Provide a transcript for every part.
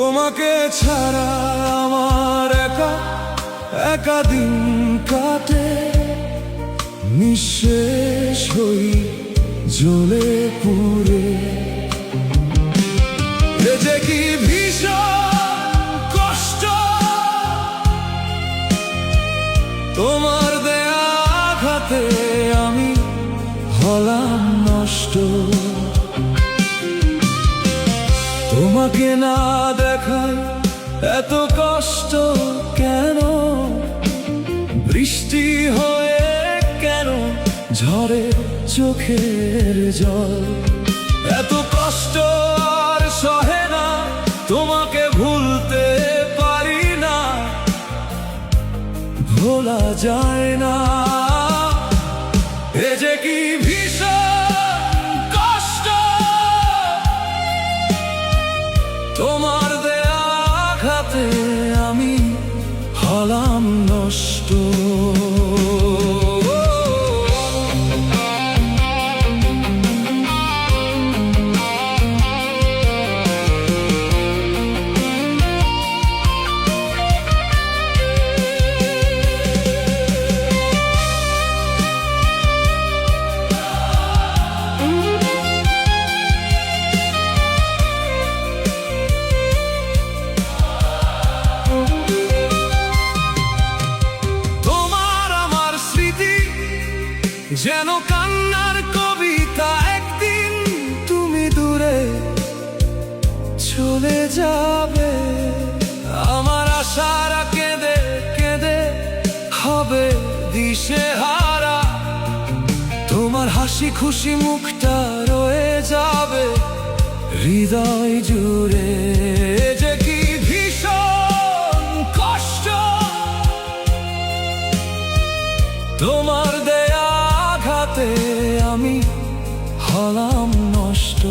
তোমাকে ছাড়া আমার একা একা দিন কাটে, নিঃশেষ হই জ্বলে পুড়ে। এ যে কি ভীষণ কষ্ট, তোমার দেয়া আঘাতে আমি হলাম নষ্ট। তোমাকে না দেখায় এত কষ্ট কেন, বৃষ্টি হয়ে কেন ঝরে চোখের জল। এত কষ্ট আর সহে না, তোমাকে ভুলতে পারি না, ভোলা যায় না। এ যে কি ভীষণ কষ্ট, তোমার দেয়া আঘাতে আমি হলাম নষ্ট। যেন কান্নার কবিতা, একদিন তুমি দূরে চলে যাবে। আমার আশারা কেঁদে কেঁদে হবে দিশেহারা, তোমার হাসি খুশি মুখটা রয়ে যাবে হৃদয় জুড়ে। যে কি ভীষণ কষ্ট, তোমার দেয়া আঘাতে আমি হলাম নষ্ট।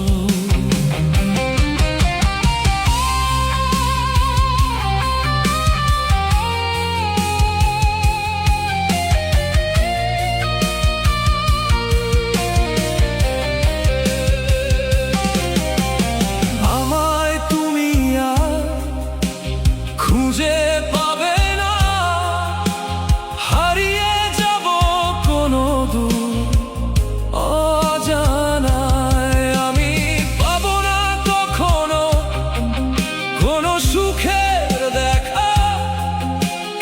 আমায় তুমি আর খুঁজে পাবে না, হারিয়ে যাব কোনো দূর অজানায়। আমি পাবো না কখনো কোনো সুখের দেখা,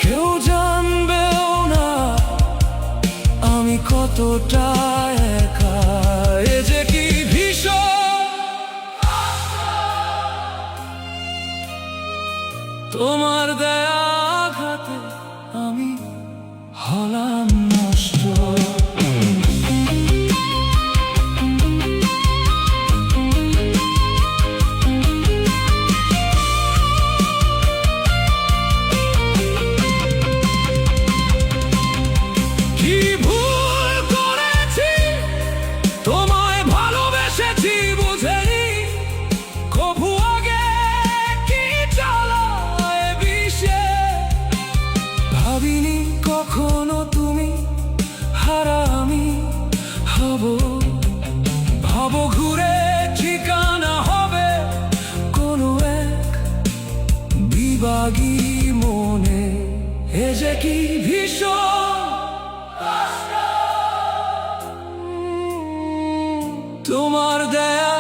কেউ জানবেও না আমি কতটা একা। এ যে কি ভীষণ, তোমার দেয়া আঘাতে আমি হলাম নষ্ট। কি ভুল করেছি, তোমায় ভালোবেসেছি বুঝেনি, কভু আগে কি চালায় বিষে। ভাবিনি কখনো তুমি হারা আমি হব, ভাবো ঘুরে ঠিকানা হবে কোনো এক বিভাগী মনে। এ যে কি ভীষণ কষ্ট, তোমার দেয়া